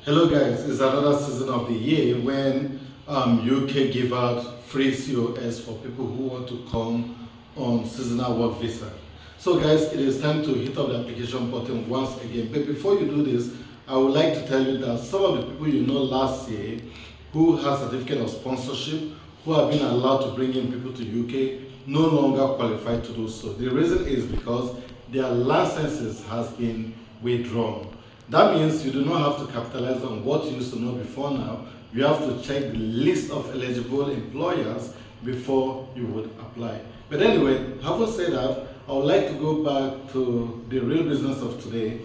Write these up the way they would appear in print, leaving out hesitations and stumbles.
Hello guys, it's another season of the year when UK give out free COS for people who want to come on seasonal work visa. So guys, it is time to hit up the application button once again. But before you do this, I would like to tell you that some of the people you know last year who has certificate of sponsorship, who have been allowed to bring in people to UK, no longer qualified to do so. The reason is because their licenses has been withdrawn. That means you do not have to capitalize on what you used to know before now. You have to check the list of eligible employers before you would apply. But anyway, having said that, I would like to go back to the real business of today.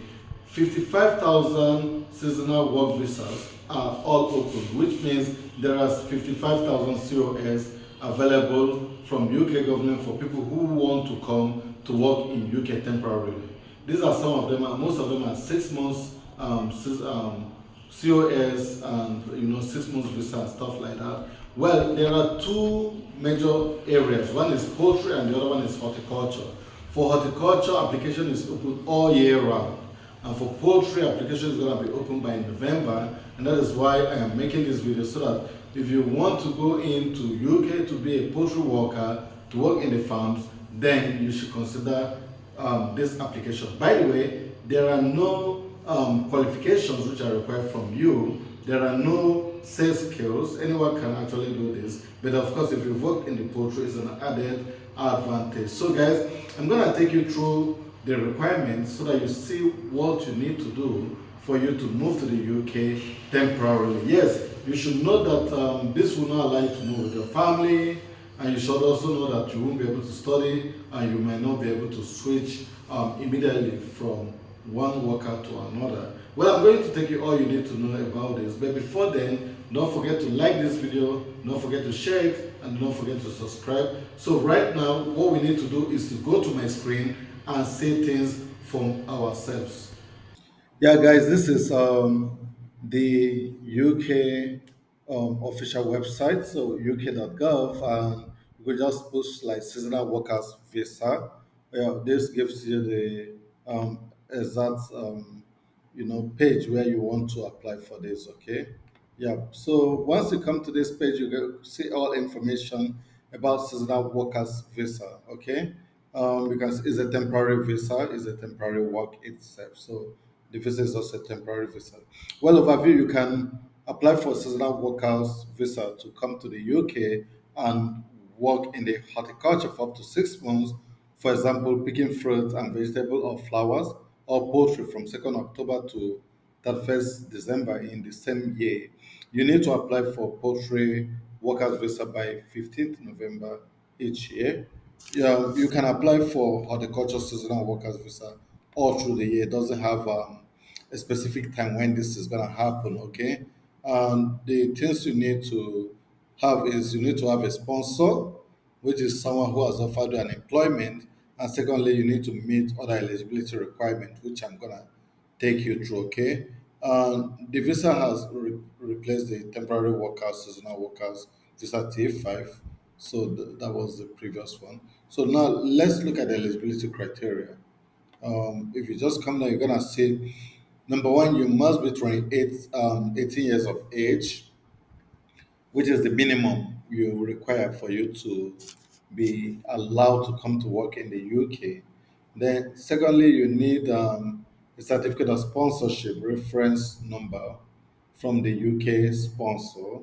55,000 seasonal work visas are all open, which means there are 55,000 COS available from UK government for people who want to come to work in UK temporarily. These are some of them, and most of them are 6 months COS and 6 months visa and stuff like that. Well, there are two major areas. One is poultry and the other one is horticulture. For horticulture, application is open all year round. And for poultry, application is going to be open by November. And that is why I am making this video so that if you want to go into UK to be a poultry worker, to work in the farms, then you should consider this application. By the way, there are no qualifications which are required from you. There are no sales skills. Anyone can actually do this. But of course, if you've worked in the poultry, it's an added advantage. So guys, I'm going to take you through the requirements so that you see what you need to do for you to move to the UK temporarily. Yes, you should know that this will not allow you to move with your family, and you should also know that you won't be able to study and you might not be able to switch immediately from one worker to another. Well, I'm going to take you all you need to know about this, but before then, don't forget to like this video, don't forget to share it, and don't forget to subscribe. So right now, what we need to do is to go to my screen and say things from ourselves. Yeah, guys, this is the UK official website, so uk.gov, and you could just push like seasonal workers visa. Yeah, this gives you the exact page where you want to apply for this. Okay, yeah. So once you come to this page, you can see all information about seasonal workers visa. Okay, because it's a temporary visa, it's a temporary work itself. So the visa is also a temporary visa. Well, overview, you can apply for seasonal workers visa to come to the UK and work in the horticulture for up to 6 months. For example, picking fruits and vegetable or flowers or poultry from 2nd October to 31st December in the same year. You need to apply for poultry workers visa by 15th November each year. Yeah, you can apply for horticulture seasonal workers visa all through the year. It doesn't have a specific time when this is going to happen. Okay, and the things you need to have is you need to have a sponsor, which is someone who has offered you an employment, and secondly, you need to meet other eligibility requirements, which I'm gonna take you through. Okay, the visa has replaced the temporary workers, seasonal workers visa T5. So that was the previous one. So now let's look at the eligibility criteria. If you just come down, you're gonna see number one, you must be 18 years of age, which is the minimum you require for you to be allowed to come to work in the UK. Then, secondly, you need a certificate of sponsorship reference number from the UK sponsor.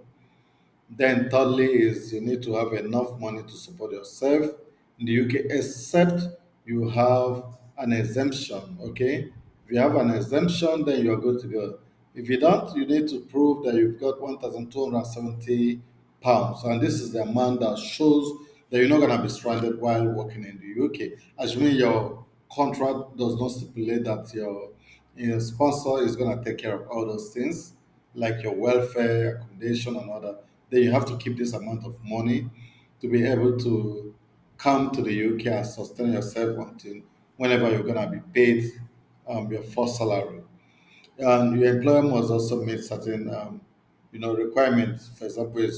Then thirdly is you need to have enough money to support yourself in the UK, except you have an exemption. Okay, if you have an exemption, then you're good to go. If you don't, you need to prove that you've got 1,270 pounds, and this is the amount that shows that you're not going to be stranded while working in the UK. Assuming your contract does not stipulate that your sponsor is going to take care of all those things like your welfare, accommodation, and all that, then you have to keep this amount of money to be able to come to the UK and sustain yourself until whenever you're gonna be paid your first salary. And your employer must also meet certain requirements. For example, it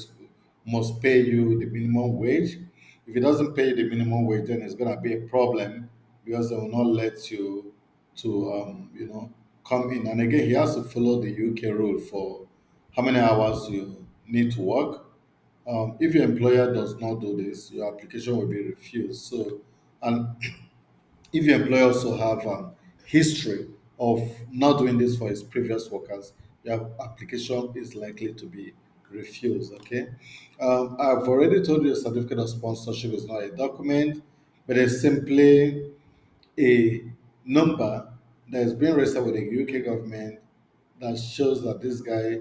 must pay you the minimum wage. If it doesn't pay you the minimum wage, then it's gonna be a problem because they will not let you to come in. And again, he has to follow the UK rule for how many hours you need to work. If your employer does not do this, your application will be refused. So, and if your employer also have history of not doing this for his previous workers, your application is likely to be refused. Okay, I've already told you a certificate of sponsorship is not a document, but it's simply a number that is being registered with the UK government that shows that this guy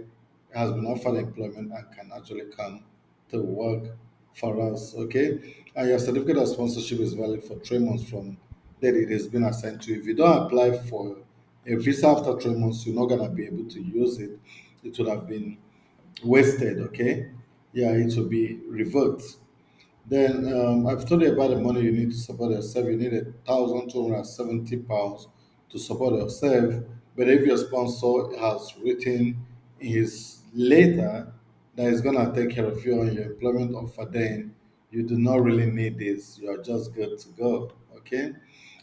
has been offered employment and can actually come to work for us. Okay, and your certificate of sponsorship is valid for 3 months from that it has been assigned to you. If you don't apply for a visa after 3 months, you're not gonna be able to use it. It would have been wasted. Okay, yeah, it will be revoked. Then I've told you about the money you need to support yourself. You need £1,270 to support yourself. But if your sponsor has written in his letter that is gonna take care of you on your employment offer, then you do not really need this. You are just good to go. Okay.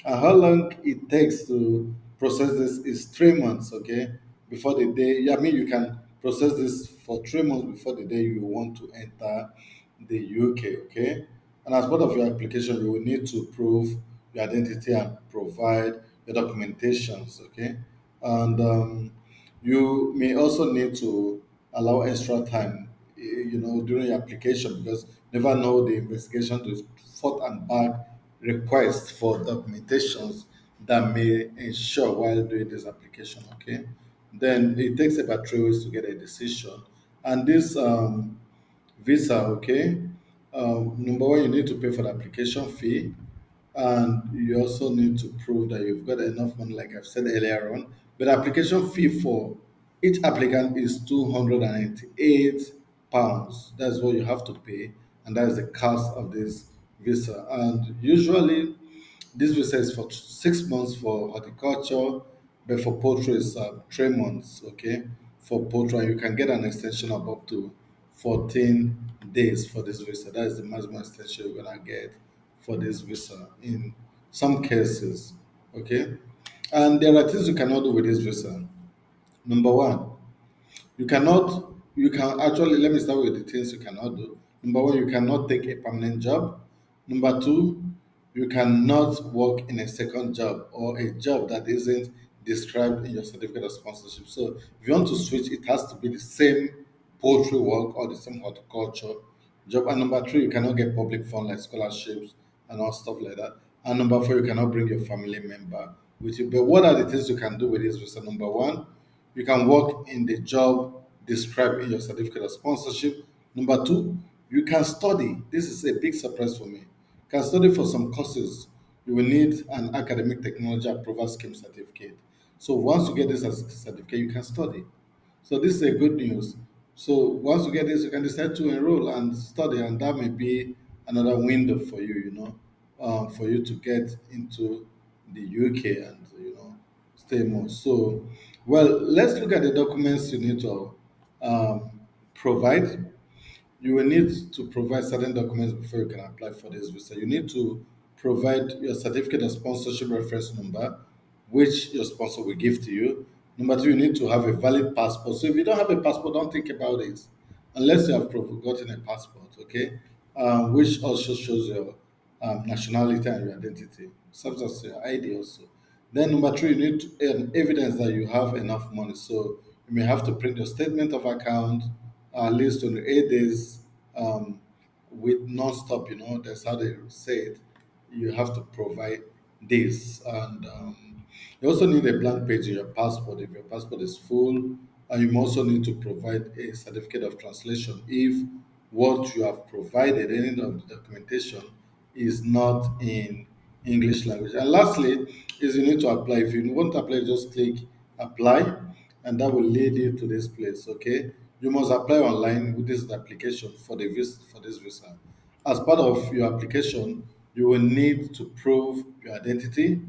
And how long it takes to process this is 3 months. Okay, before the day. Yeah, I mean you can process this for 3 months before the day you want to enter the UK, okay? And as part of your application, you will need to prove your identity and provide your documentations, okay? And you may also need to allow extra time, during your application because never know the investigation to forth and back request for documentations that may ensure while doing this application, okay? Then it takes about 3 weeks to get a decision. And this visa, okay. Number one, you need to pay for the application fee, and you also need to prove that you've got enough money, like I've said earlier on. But the application fee for each applicant is £298. That's what you have to pay, and that is the cost of this visa. And usually, this visa is for 6 months for horticulture, but for poultry it's 3 months. Okay, for poultry, and you can get an extension of up to 14 days for this visa. That is the maximum extension you're gonna get for this visa in some cases. Okay, and there are things you cannot do with this visa. Number one, you can actually, let me start with the things you cannot do. Number one, you cannot take a permanent job. Number two, you cannot work in a second job or a job that isn't described in your certificate of sponsorship. So if you want to switch, it has to be the same poultry work or the same horticulture job. And number three, you cannot get public fund like scholarships and all stuff like that. And number four, you cannot bring your family member with you. But what are the things you can do with this visa? Number one, you can work in the job described in your certificate of sponsorship. Number two, you can study. This is a big surprise for me. You can study for some courses. You will need an academic technology approval scheme certificate. So once you get this as a certificate, you can study. So this is a good news. So once you get this, you can decide to enroll and study, and that may be another window for you, for you to get into the UK and stay more. So, well, let's look at the documents you need to um, provide. You will need to provide certain documents before you can apply for this visa. You need to provide your certificate of sponsorship reference number, which your sponsor will give to you. Number two, you need to have a valid passport. So if you don't have a passport, don't think about it unless you have gotten a passport, okay? Which also shows your nationality and your identity, serves as your ID also. Then number three, you need evidence that you have enough money. So you may have to print your statement of account at least 28 days with non-stop. That's how they say it. You have to provide this, and you also need a blank page in your passport if your passport is full, and you also need to provide a certificate of translation if what you have provided, any of the documentation, is not in English language. And lastly, is you need to apply. If you want to apply, just click apply, and that will lead you to this place. Okay, you must apply online with this application for the for this visa. As part of your application, you will need to prove your identity,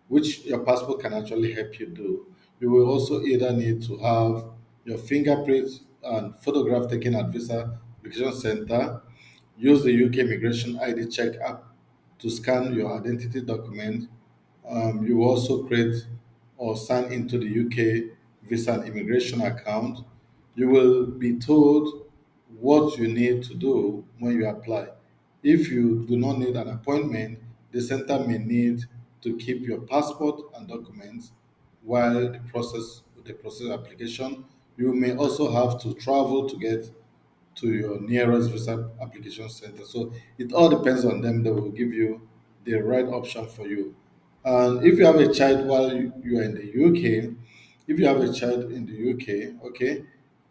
which your passport can actually help you do. You will also either need to have your fingerprint and photograph taken at Visa Application Center. Use the UK Immigration ID Check app to scan your identity document. You will also create or sign into the UK visa and immigration account, you will be told what you need to do when you apply. If you do not need an appointment, the center may need to keep your passport and documents while the process application. You may also have to travel to get to your nearest visa application center. So it all depends on them. They will give you the right option for you. And if you have a child while you are in the UK, if you have a child in the UK, okay,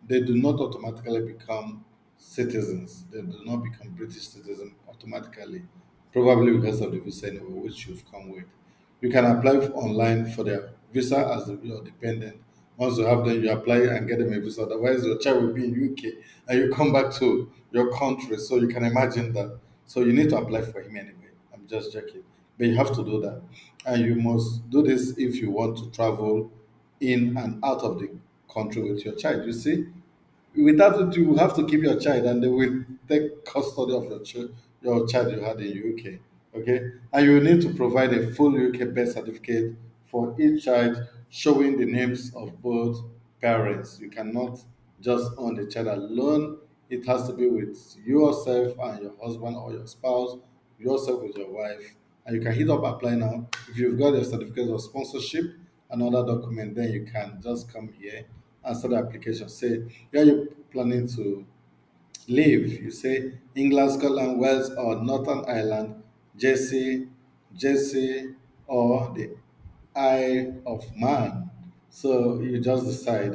they do not automatically become citizens. They do not become British citizens automatically, probably because of the visa anyway, which you've come with. You can apply online for their visa as your dependent. Once you have them, you apply and get them a visa. Otherwise, your child will be in UK and you come back to your country. So you can imagine that. So you need to apply for him anyway. I'm just joking, but you have to do that, and you must do this if you want to travel in and out of the country with your child. You see, without it, you have to keep your child, and they will take custody of your child you had in UK. Okay, and you need to provide a full UK birth certificate for each child, showing the names of both parents. You cannot just own the child alone. It has to be with yourself and your husband or your spouse, yourself with your wife, and you can hit up apply now. If you've got your certificate of sponsorship and other document, then you can just come here and start the application. Say where you planning to live. You say England, Scotland, Wales, or Northern Ireland, Jersey, or the Isle of Man. So you just decide,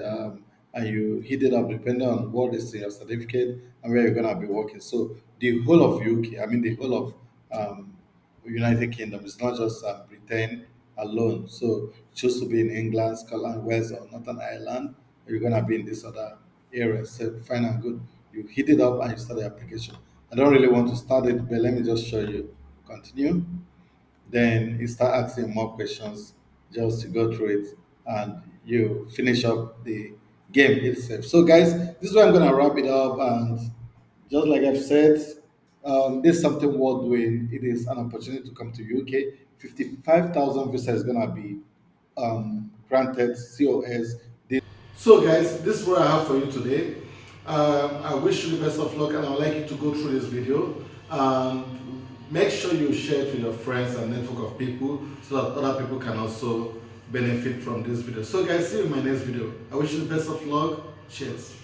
and you hit it up depending on what is in your certificate and where you're gonna be working. So the whole of UK, I mean the whole of United Kingdom, it's not just Britain alone. So choose to be in England, Scotland, Wales, or Northern Ireland. Or you're gonna be in this other area. So fine and good. You hit it up and you start the application. I don't really want to start it, but let me just show you. Continue. Then you start asking more questions just to go through it, and you finish up the game itself. So guys, this is where I'm gonna wrap it up, and just like I've said, this is something worth doing. It is an opportunity to come to UK. 55,000 visa is gonna be granted COS. So, guys, this is what I have for you today. I wish you the best of luck, and I would like you to go through this video and make sure you share it with your friends and network of people so that other people can also benefit from this video. So, guys, see you in my next video. I wish you the best of luck. Cheers.